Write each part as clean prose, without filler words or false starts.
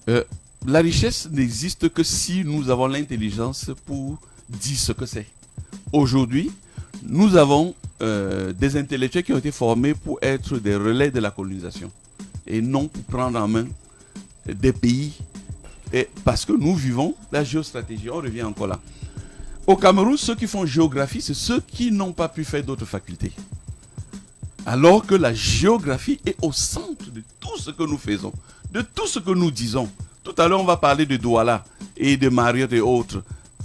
Euh, la richesse n'existe que si nous avons l'intelligence pour dire ce que c'est. Aujourd'hui, nous avons des intellectuels qui ont été formés pour être des relais de la colonisation et non pour prendre en main des pays. Et parce que nous vivons la géostratégie, on revient encore là. Au Cameroun, ceux qui font géographie, c'est ceux qui n'ont pas pu faire d'autres facultés. Alors que la géographie est au centre de tout ce que nous faisons, de tout ce que nous disons. Tout à l'heure, on va parler de Douala et de Marriott et autres.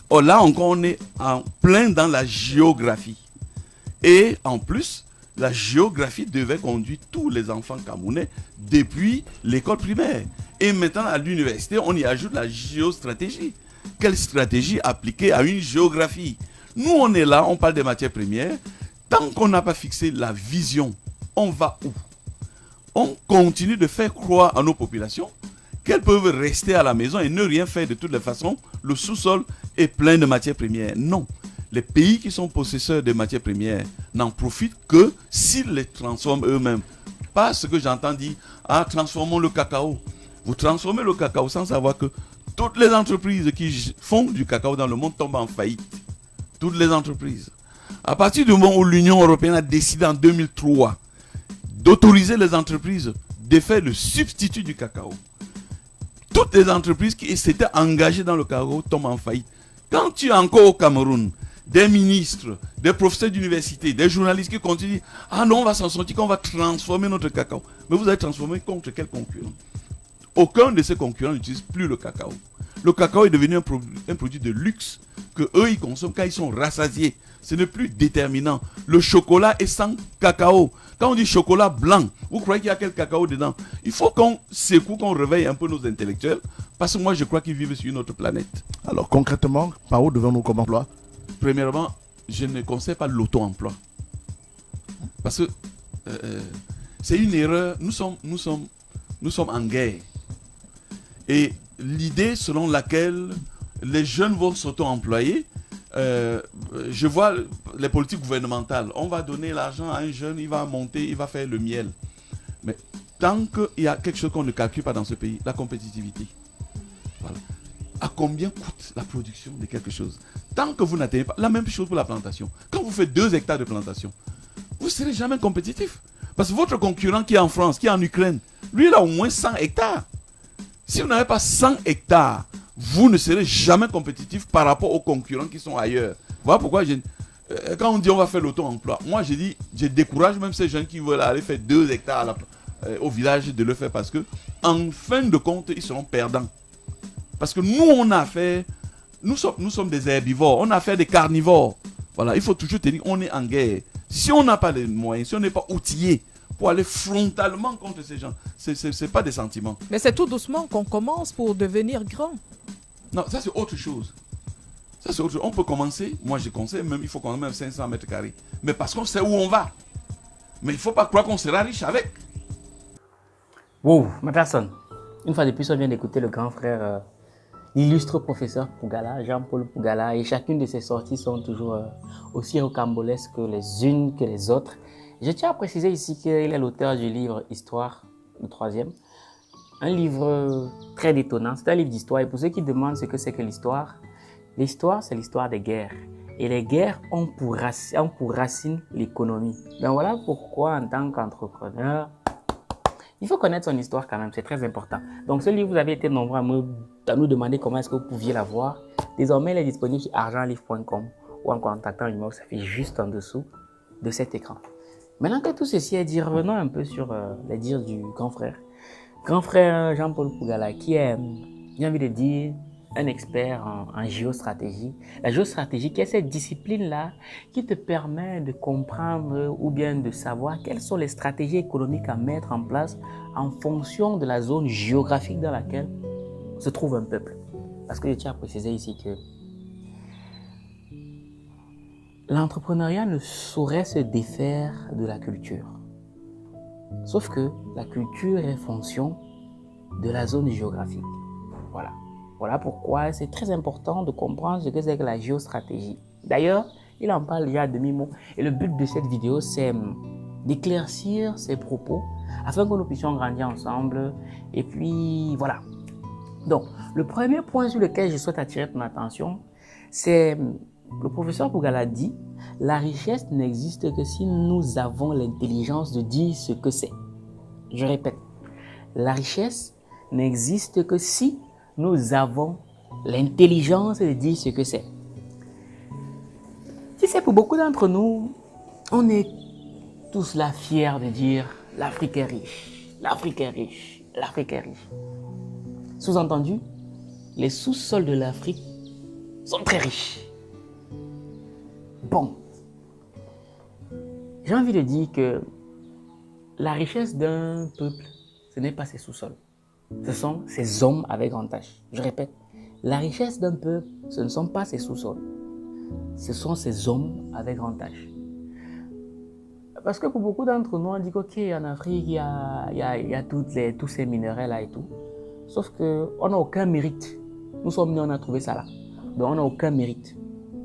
Oh, là encore, on est en plein dans la géographie. Et en plus, la géographie devait conduire tous les enfants camerounais depuis l'école primaire. Et maintenant, à l'université, on y ajoute la géostratégie. Quelle stratégie appliquée à une géographie? Nous, on est là, on parle des matières premières. Tant qu'on n'a pas fixé la vision, on va où? On continue de faire croire à nos populations qu'elles peuvent rester à la maison et ne rien faire de toutes les façons. Le sous-sol est plein de matières premières. Non. Les pays qui sont possesseurs de matières premières n'en profitent que s'ils les transforment eux-mêmes. Pas ce que j'entends dire, ah, transformons le cacao. Vous transformez le cacao sans savoir que toutes les entreprises qui font du cacao dans le monde tombent en faillite. Toutes les entreprises. À partir du moment où l'Union européenne a décidé en 2003 d'autoriser les entreprises de faire le substitut du cacao, toutes les entreprises qui s'étaient engagées dans le cacao tombent en faillite. Quand tu es encore au Cameroun, des ministres, des professeurs d'université, des journalistes qui continuent, ah non, on va s'en sortir, qu'on va transformer notre cacao. Mais vous allez transformer contre quel concurrent? Aucun de ces concurrents n'utilise plus le cacao. Le cacao est devenu un produit de luxe que eux ils consomment quand ils sont rassasiés. Ce n'est plus déterminant. Le chocolat est sans cacao. Quand on dit chocolat blanc, vous croyez qu'il y a quel cacao dedans? Il faut qu'on secoue, qu'on réveille un peu nos intellectuels, parce que moi je crois qu'ils vivent sur une autre planète. Alors concrètement, par où devons-nous comme emploi? Premièrement, je ne conseille pas l'auto-emploi. Parce que c'est une erreur. Nous sommes en guerre. Et l'idée selon laquelle les jeunes vont s'auto-employer, je vois les politiques gouvernementales. On va donner l'argent à un jeune, il va monter, il va faire le miel. Mais tant qu'il y a quelque chose qu'on ne calcule pas dans ce pays, la compétitivité. Voilà. À combien coûte la production de quelque chose? Tant que vous n'atteignez pas, la même chose pour la plantation. Quand vous faites 2 hectares de plantation, vous ne serez jamais compétitif. Parce que votre concurrent qui est en France, qui est en Ukraine, lui il a au moins 100 hectares. Si vous n'avez pas 100 hectares, vous ne serez jamais compétitif par rapport aux concurrents qui sont ailleurs. Voilà pourquoi quand on dit on va faire l'auto-emploi, moi je décourage même ces gens qui veulent aller faire 2 hectares au village de le faire parce que en fin de compte, ils seront perdants. Parce que nous, on a fait, nous sommes des herbivores, on a fait des carnivores. Voilà, il faut toujours tenir, on est en guerre. Si on n'a pas les moyens, si on n'est pas outillé pour aller frontalement contre ces gens, c'est pas des sentiments. Mais c'est tout doucement qu'on commence pour devenir grand. Non, ça c'est autre chose. Ça c'est autre chose. On peut commencer, moi je conseille même, il faut qu'on ait même 500 mètres carrés. Mais parce qu'on sait où on va. Mais il ne faut pas croire qu'on sera riche avec. Wow, ma personne. Une fois de plus, on vient d'écouter le grand frère, l'illustre professeur Pougala, Jean-Paul Pougala, et chacune de ses sorties sont toujours aussi rocambolesques que les unes que les autres. Je tiens à préciser ici qu'il est l'auteur du livre Histoire, le 3e. Un livre très détonnant, c'est un livre d'histoire. Et pour ceux qui demandent ce que c'est que l'histoire, l'histoire c'est l'histoire des guerres. Et les guerres ont pour racine l'économie. Donc voilà pourquoi en tant qu'entrepreneur, il faut connaître son histoire quand même, c'est très important. Donc ce livre, vous avez été nombreux à nous demander comment est-ce que vous pouviez l'avoir. Désormais, il est disponible sur argentlivre.com ou en contactant le numéro qui s'affiche juste en dessous de cet écran. Maintenant que tout ceci est dit, revenons un peu sur les dires du grand frère. Grand frère Jean-Paul Pougala, qui est, j'ai envie de dire, un expert en géostratégie. La géostratégie qui est cette discipline-là qui te permet de comprendre ou bien de savoir quelles sont les stratégies économiques à mettre en place en fonction de la zone géographique dans laquelle se trouve un peuple. Parce que je tiens à préciser ici que l'entrepreneuriat ne saurait se défaire de la culture. Sauf que la culture est fonction de la zone géographique. Voilà. Voilà pourquoi c'est très important de comprendre ce que c'est que la géostratégie. D'ailleurs, il en parle déjà à demi-mot. Et le but de cette vidéo, c'est d'éclaircir ses propos afin que nous puissions grandir ensemble. Et puis, voilà. Donc, le premier point sur lequel je souhaite attirer ton attention, c'est le professeur Bougala dit, la richesse n'existe que si nous avons l'intelligence de dire ce que c'est. Je répète, la richesse n'existe que si nous avons l'intelligence de dire ce que c'est. Tu sais, pour beaucoup d'entre nous, on est tous là fiers de dire l'Afrique est riche, l'Afrique est riche, l'Afrique est riche. Sous-entendu, les sous-sols de l'Afrique sont très riches. Bon, j'ai envie de dire que la richesse d'un peuple, ce n'est pas ses sous-sols. Ce sont ses hommes avec grand H. Je répète, la richesse d'un peuple, ce ne sont pas ses sous-sols. Ce sont ses hommes avec grand H. Parce que pour beaucoup d'entre nous, on dit qu'ok, en Afrique, il y a tous ces minéraux-là et tout. Sauf qu'on n'a aucun mérite. Nous sommes nés, on a trouvé ça là. Donc on n'a aucun mérite.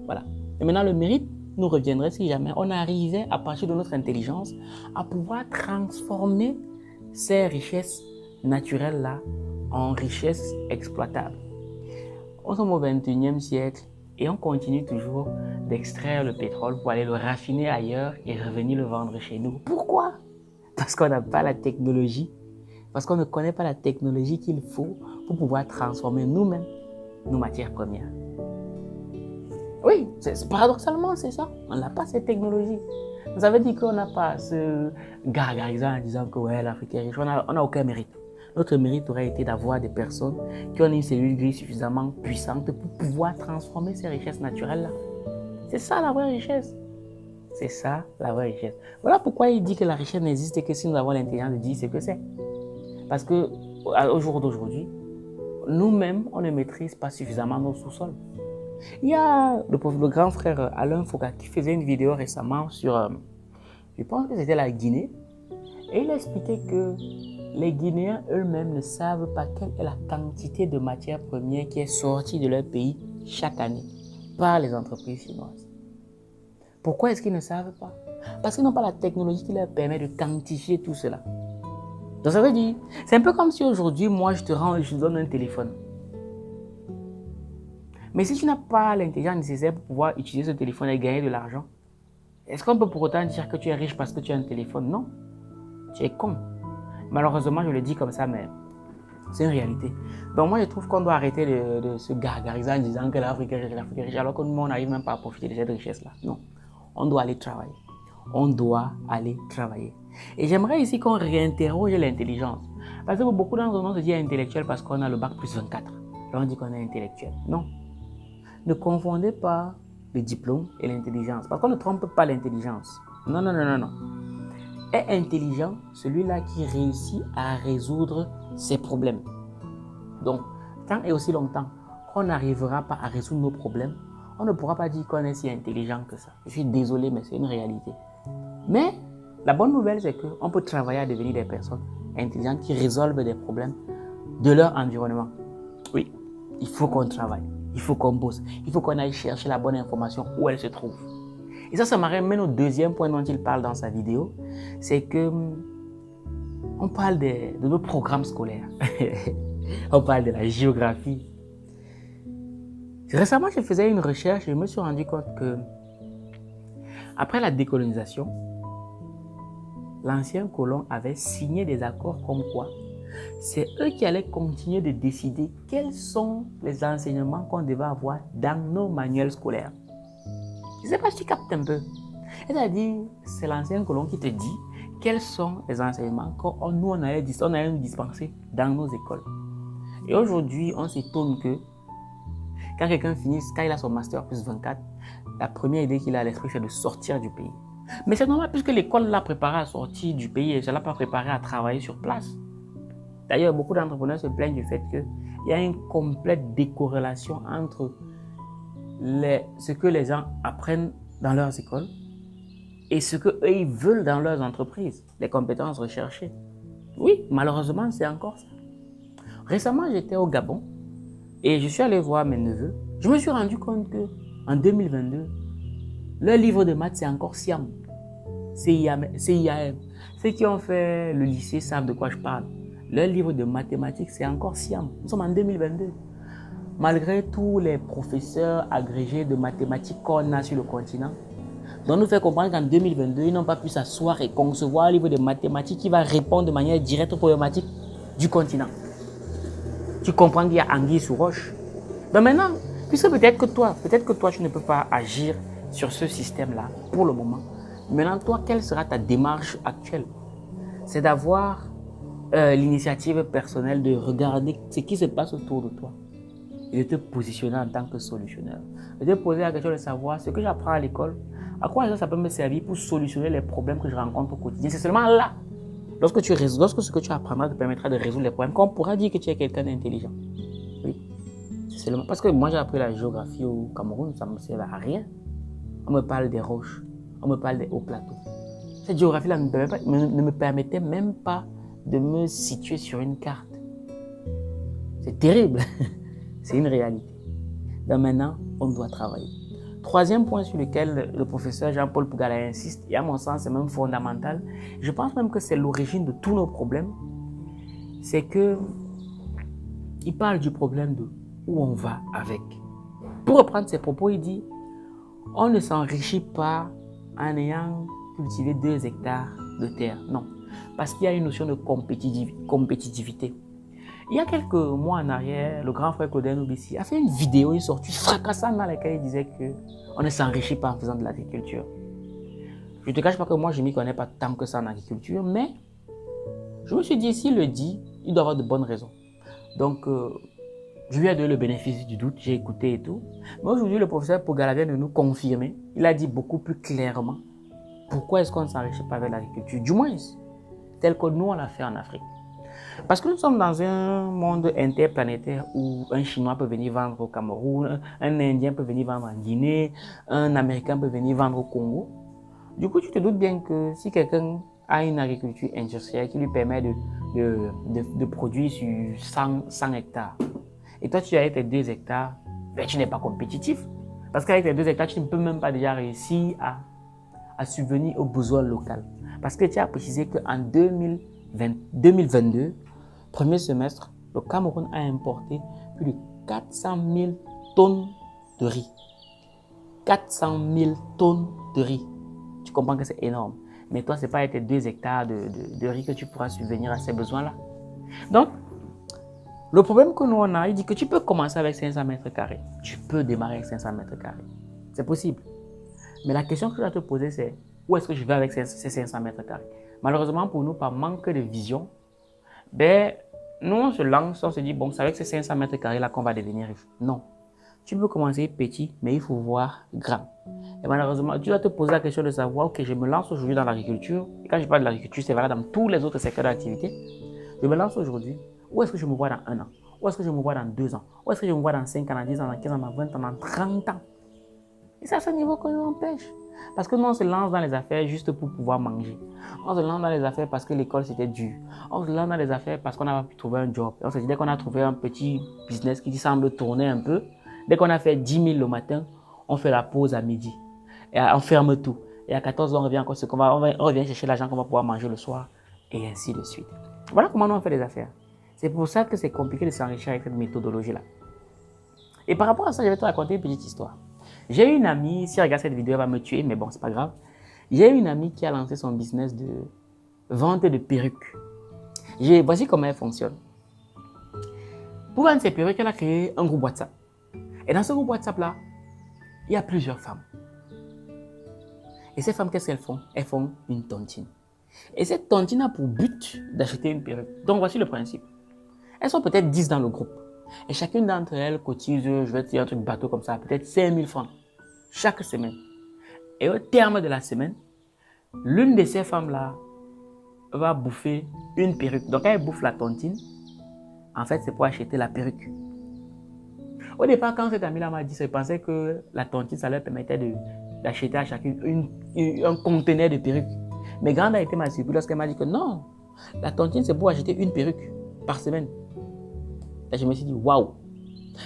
Voilà. Et maintenant, le mérite nous reviendrait si jamais on arrivait, à partir de notre intelligence, à pouvoir transformer ces richesses naturelles-là en richesses exploitables. On sommes au 21e siècle et on continue toujours d'extraire le pétrole pour aller le raffiner ailleurs et revenir le vendre chez nous. Pourquoi? Parce qu'on n'a pas la technologie, parce qu'on ne connaît pas la technologie qu'il faut pour pouvoir transformer nous-mêmes nos matières premières. Oui, paradoxalement, c'est ça. On n'a pas cette technologie. Ça veut dire qu'on n'a pas ce gargarisant en disant que ouais, l'Afrique est riche. On n'a aucun mérite. Notre mérite aurait été d'avoir des personnes qui ont une cellule grise suffisamment puissante pour pouvoir transformer ces richesses naturelles-là. C'est ça la vraie richesse. C'est ça la vraie richesse. Voilà pourquoi il dit que la richesse n'existe que si nous avons l'intelligence de dire ce que c'est. Parce qu'au jour d'aujourd'hui, nous-mêmes, on ne maîtrise pas suffisamment nos sous-sols. Il y a le grand frère Alain Foucault qui faisait une vidéo récemment sur, je pense que c'était la Guinée, et il expliquait que les Guinéens eux-mêmes ne savent pas quelle est la quantité de matières premières qui est sortie de leur pays chaque année par les entreprises chinoises. Pourquoi est-ce qu'ils ne savent pas? Parce qu'ils n'ont pas la technologie qui leur permet de quantifier tout cela. Donc ça veut dire, c'est un peu comme si aujourd'hui, moi je te donne un téléphone. Mais si tu n'as pas l'intelligence nécessaire pour pouvoir utiliser ce téléphone et gagner de l'argent, est-ce qu'on peut pour autant dire que tu es riche parce que tu as un téléphone? Non. Tu es con. Malheureusement, je le dis comme ça, mais c'est une réalité. Donc moi, je trouve qu'on doit arrêter de se gargariser en disant que l'Afrique est riche, alors que nous, on n'arrive même pas à profiter de cette richesse-là. Non. On doit aller travailler. On doit aller travailler. Et j'aimerais ici qu'on réinterroge l'intelligence. Parce que pour beaucoup d'entre nous, on se dit intellectuel parce qu'on a le bac plus 24. Là, on dit qu'on est intellectuel. Non. Ne confondez pas le diplôme et l'intelligence. Parce qu'on ne trompe pas l'intelligence. Non, non, non, non, non. Est intelligent celui-là qui réussit à résoudre ses problèmes. Donc, tant et aussi longtemps qu'on n'arrivera pas à résoudre nos problèmes, on ne pourra pas dire qu'on est si intelligent que ça. Je suis désolé, mais c'est une réalité. Mais la bonne nouvelle, c'est qu'on peut travailler à devenir des personnes intelligentes qui résolvent des problèmes de leur environnement. Oui, il faut qu'on travaille, il faut qu'on bosse, il faut qu'on aille chercher la bonne information où elle se trouve. Et ça m'amène au deuxième point dont il parle dans sa vidéo, c'est que on parle de nos programmes scolaires. On parle de la géographie. Récemment, je faisais une recherche et je me suis rendu compte que après la décolonisation, l'ancien colon avait signé des accords comme quoi c'est eux qui allaient continuer de décider quels sont les enseignements qu'on devait avoir dans nos manuels scolaires. Je ne sais pas si tu captes un peu. C'est-à-dire, c'est l'ancien colon qui te dit quels sont les enseignements que nous, on allait nous dispenser dans nos écoles. Et aujourd'hui, on s'étonne que quand quelqu'un finit, quand il a son master plus 24, la première idée qu'il a à l'esprit, c'est de sortir du pays. Mais c'est normal puisque l'école l'a préparé à sortir du pays et ça l'a pas préparé à travailler sur place. D'ailleurs, beaucoup d'entrepreneurs se plaignent du fait qu'il y a une complète décorrélation entre ce que les gens apprennent dans leurs écoles et ce qu'eux ils veulent dans leurs entreprises, les compétences recherchées. Oui, malheureusement, c'est encore ça. Récemment, j'étais au Gabon et je suis allé voir mes neveux. Je me suis rendu compte qu'en 2022, leur livre de maths, c'est encore CIAM. Ceux qui ont fait le lycée savent de quoi je parle. leur livre de mathématiques, c'est encore Siam. Nous sommes en 2022. Malgré tous les professeurs agrégés de mathématiques qu'on a sur le continent, donc nous fait comprendre qu'en 2022, ils n'ont pas pu s'asseoir et concevoir un livre de mathématiques qui va répondre de manière directe aux problématiques du continent. Tu comprends qu'il y a anguille sous roche. Donc maintenant, puisque peut-être que toi, tu ne peux pas agir sur ce système-là pour le moment. Maintenant, toi, quelle sera ta démarche actuelle? C'est d'avoir l'initiative personnelle de regarder ce qui se passe autour de toi et de te positionner en tant que solutionneur. De te poser la question de savoir ce que j'apprends à l'école, à quoi ça peut me servir pour solutionner les problèmes que je rencontre au quotidien. C'est seulement là, lorsque ce que tu apprendras te permettra de résoudre les problèmes, qu'on pourra dire que tu es quelqu'un d'intelligent. Oui. C'est seulement parce que moi j'ai appris la géographie au Cameroun, ça ne me sert à rien. On me parle des roches, on me parle des hauts plateaux. Cette géographie-là ne me permettait même pas de me situer sur une carte. C'est terrible. C'est une réalité. Donc maintenant, on doit travailler. Troisième point sur lequel le professeur Jean-Paul Pougala insiste, et à mon sens c'est même fondamental, je pense même que c'est l'origine de tous nos problèmes, c'est que il parle du problème de où on va avec. Pour reprendre ses propos, il dit on ne s'enrichit pas en ayant cultivé 2 hectares de terre. Non, parce qu'il y a une notion de compétitivité. Il y a quelques mois en arrière, le grand frère Claudel Noubissi a fait une vidéo, une sortie fracassante dans laquelle il disait qu'on ne s'enrichit pas en faisant de l'agriculture. Je ne te cache pas que moi, je ne m'y connais pas tant que ça en agriculture, mais je me suis dit, s'il le dit, il doit avoir de bonnes raisons. Donc, je lui ai donné le bénéfice du doute, j'ai écouté et tout. Mais aujourd'hui, le professeur Pougala vient de nous confirmer, il a dit beaucoup plus clairement pourquoi est-ce qu'on ne s'enrichit pas avec l'agriculture, du moins tel que nous on l'a fait en Afrique. Parce que nous sommes dans un monde interplanétaire où un Chinois peut venir vendre au Cameroun, un Indien peut venir vendre en Guinée, un Américain peut venir vendre au Congo. Du coup, tu te doutes bien que si quelqu'un a une agriculture industrielle qui lui permet de produire sur 100 hectares, et toi tu as tes 2 hectares, ben, tu n'es pas compétitif. Parce qu'avec tes 2 hectares, tu ne peux même pas déjà réussir à subvenir aux besoins locaux. Parce que tu as précisé qu'en 2022, premier semestre, le Cameroun a importé plus de 400 000 tonnes de riz. 400 000 tonnes de riz. Tu comprends que c'est énorme. Mais toi, ce n'est pas avec tes 2 hectares de riz que tu pourras subvenir à ces besoins-là. Donc, le problème que nous on a, il dit que tu peux commencer avec 500 mètres carrés. Tu peux démarrer avec 500 mètres carrés. C'est possible. Mais la question que je dois te poser, c'est où est-ce que je vais avec ces 500 mètres carrés? Malheureusement pour nous, par manque de vision, ben, nous on se lance, on se dit, bon, c'est avec ces 500 mètres carrés là qu'on va devenir riche. Non. Tu peux commencer petit, mais il faut voir grand. Et malheureusement, tu dois te poser la question de savoir, ok, je me lance aujourd'hui dans l'agriculture. Et quand je parle de l'agriculture, c'est valable dans tous les autres secteurs d'activité. Je me lance aujourd'hui. Où est-ce que je me vois dans 1 an? Où est-ce que je me vois dans 2 ans? Où est-ce que je me vois dans 5 ans, dans 10 ans, dans 15 ans, dans 20 ans, dans 30 ans? Et c'est à ce niveau qu'on nous empêche. Parce que nous, on se lance dans les affaires juste pour pouvoir manger. On se lance dans les affaires parce que l'école, c'était dur. On se lance dans les affaires parce qu'on n'a pas pu trouver un job. Et on se dit, dès qu'on a trouvé un petit business qui semble tourner un peu, dès qu'on a fait 10 000 le matin, on fait la pause à midi. Et on ferme tout. Et à 14 h on revient encore on revient chercher l'argent qu'on va pouvoir manger le soir. Et ainsi de suite. Voilà comment nous on fait les affaires. C'est pour ça que c'est compliqué de s'enrichir avec cette méthodologie-là. Et par rapport à ça, je vais te raconter une petite histoire. J'ai une amie, si elle regarde cette vidéo, elle va me tuer, mais bon, c'est pas grave. J'ai une amie qui a lancé son business de vente de perruques. Voici comment elle fonctionne. Pour vendre ses perruques, elle a créé un groupe WhatsApp. Et dans ce groupe WhatsApp-là, il y a plusieurs femmes. Et ces femmes, qu'est-ce qu'elles font? Elles font une tontine. Et cette tontine a pour but d'acheter une perruque. Donc voici le principe. Elles sont peut-être 10 dans le groupe. Et chacune d'entre elles cotise, je vais te dire un truc bateau comme ça, peut-être 5 000 francs chaque semaine. Et au terme de la semaine, l'une de ces femmes-là va bouffer une perruque. Donc quand elle bouffe la tontine, en fait c'est pour acheter la perruque. Au départ, quand cette amie-là m'a dit ça, je pensais que la tontine, ça leur permettait d'acheter à chacune un conteneur de perruques. Mais grande a été ma surprise lorsqu'elle m'a dit que non, la tontine c'est pour acheter une perruque par semaine. Et je me suis dit, waouh!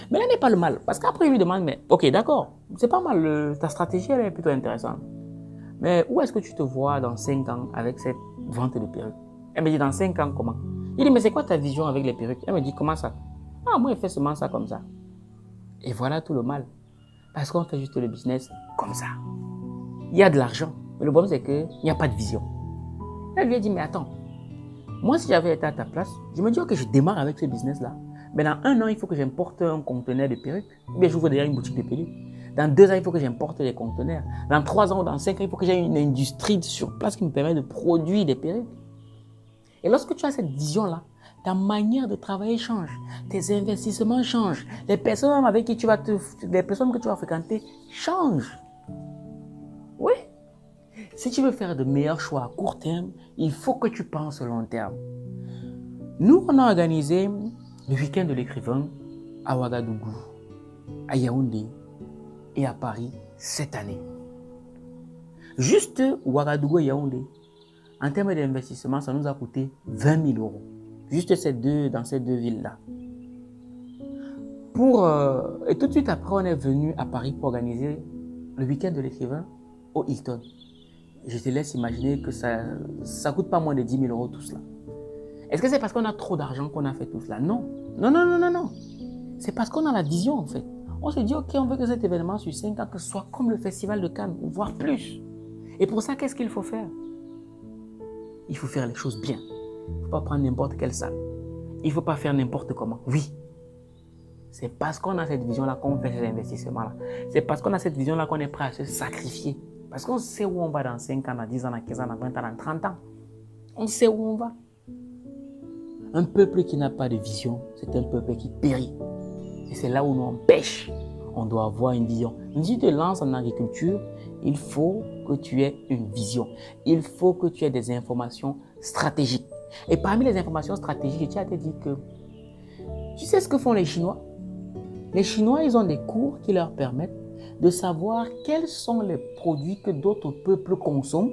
Mais là n'est pas le mal. Parce qu'après, je lui demande, mais ok, d'accord, c'est pas mal, ta stratégie, elle est plutôt intéressante. Mais où est-ce que tu te vois dans 5 ans avec cette vente de perruques? Elle me dit, dans 5 ans, comment? Il dit, mais c'est quoi ta vision avec les perruques? Elle me dit, comment ça? Ah, moi, il fait seulement ça comme ça. Et voilà tout le mal. Parce qu'on fait juste le business comme ça. Il y a de l'argent. Mais le problème, c'est qu'il n'y a pas de vision. Elle lui a dit, mais attends. Moi, si j'avais été à ta place, je me dis, ok, je démarre avec ce business-là. Mais dans 1 an, il faut que j'importe un conteneur de perruques. Ou bien j'ouvre derrière une boutique de perruques. Dans 2 ans, il faut que j'importe des conteneurs. Dans 3 ans ou dans 5 ans, il faut que j'ai une industrie sur place qui me permet de produire des perruques. Et lorsque tu as cette vision-là, ta manière de travailler change. Tes investissements changent. Les personnes avec qui les personnes que tu vas fréquenter changent. Oui. Si tu veux faire de meilleurs choix à court terme, il faut que tu penses au long terme. Nous, on a organisé le week-end de l'écrivain à Ouagadougou, à Yaoundé et à Paris cette année. Juste Ouagadougou et Yaoundé, en termes d'investissement, ça nous a coûté 20 000 euros. Juste dans ces 2 villes-là. Et tout de suite après, on est venu à Paris pour organiser le week-end de l'écrivain au Hilton. Je te laisse imaginer que ça ne coûte pas moins de 10 000 euros tout cela. Est-ce que c'est parce qu'on a trop d'argent qu'on a fait tout cela? Non. Non. C'est parce qu'on a la vision en fait. On se dit, ok, on veut que cet événement sur 5 ans que ce soit comme le festival de Cannes, voire plus. Et pour ça, qu'est-ce qu'il faut faire? Il faut faire les choses bien. Il ne faut pas prendre n'importe quelle salle. Il ne faut pas faire n'importe comment. Oui. C'est parce qu'on a cette vision-là qu'on fait ces investissements-là. C'est parce qu'on a cette vision-là qu'on est prêt à se sacrifier. Parce qu'on sait où on va dans 5 ans, dans 10 ans, dans 15 ans, dans 20 ans, dans 30 ans. On sait où on va. Un peuple qui n'a pas de vision, c'est un peuple qui périt. Et c'est là où nous on pêche. On doit avoir une vision. Si tu te lances en agriculture, il faut que tu aies une vision. Il faut que tu aies des informations stratégiques. Et parmi les informations stratégiques, tu as dit que tu sais ce que font les Chinois? Les Chinois, ils ont des cours qui leur permettent de savoir quels sont les produits que d'autres peuples consomment.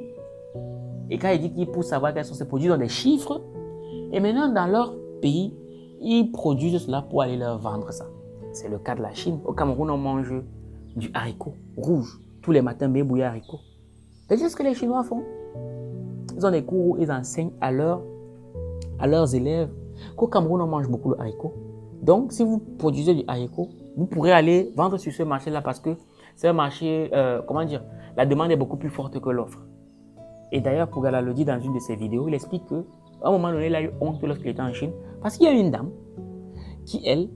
Et quand ils disent qu'ils pour savoir quels sont ces produits, ils ont des chiffres. Et maintenant, dans leur pays, ils produisent cela pour aller leur vendre ça. C'est le cas de la Chine. Au Cameroun, on mange du haricot rouge. Tous les matins, bien bouillir haricot. Et tu sais ce que les Chinois font? Ils ont des cours où ils enseignent à leurs élèves qu'au Cameroun, on mange beaucoup de haricot. Donc, si vous produisez du haricot, vous pourrez aller vendre sur ce marché-là parce que c'est un marché, la demande est beaucoup plus forte que l'offre. Et d'ailleurs, Pougala le dit dans une de ses vidéos, il explique qu'à un moment donné, il a eu honte lorsqu'il était en Chine parce qu'il y a une dame qui, elle,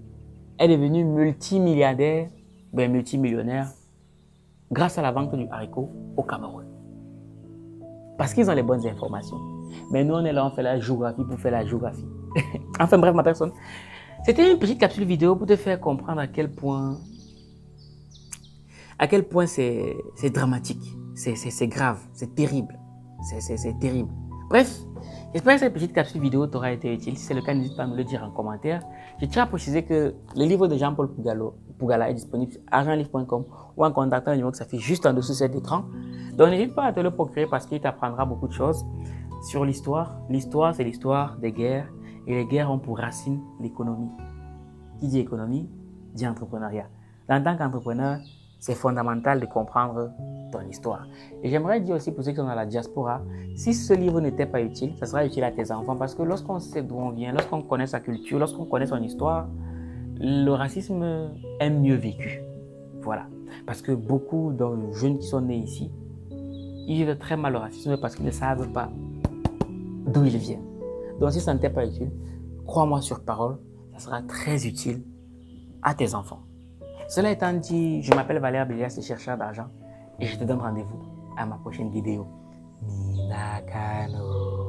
est devenue multimilliardaire, multimillionnaire grâce à la vente du haricot au Cameroun. Parce qu'ils ont les bonnes informations. Mais nous, on est là, on fait la géographie pour faire la géographie. Enfin bref, ma personne. C'était une petite capsule vidéo pour te faire comprendre à quel point c'est dramatique, c'est grave, c'est terrible, c'est terrible. Bref, j'espère que cette petite capsule vidéo t'aura été utile. Si c'est le cas, n'hésite pas à me le dire en commentaire. Je tiens à préciser que le livre de Jean-Paul Pougala est disponible sur argentlivre.com ou en contactant le numéro qui s'affiche juste en dessous de cet écran. Donc n'hésite pas à te le procurer parce qu'il t'apprendra beaucoup de choses sur l'histoire. L'histoire, c'est l'histoire des guerres et les guerres ont pour racine l'économie. Qui dit économie, dit entrepreneuriat. En tant qu'entrepreneur, c'est fondamental de comprendre ton histoire. Et j'aimerais dire aussi pour ceux qui sont dans la diaspora, si ce livre n'était pas utile, ça sera utile à tes enfants parce que lorsqu'on sait d'où on vient, lorsqu'on connaît sa culture, lorsqu'on connaît son histoire, le racisme est mieux vécu. Voilà. Parce que beaucoup de jeunes qui sont nés ici, ils vivent très mal le racisme parce qu'ils ne savent pas d'où ils viennent. Donc si ça n'était pas utile, crois-moi sur parole, ça sera très utile à tes enfants. Cela étant dit, je m'appelle Valère Bélias, le chercheur d'argent, et je te donne rendez-vous à ma prochaine vidéo. Minakano.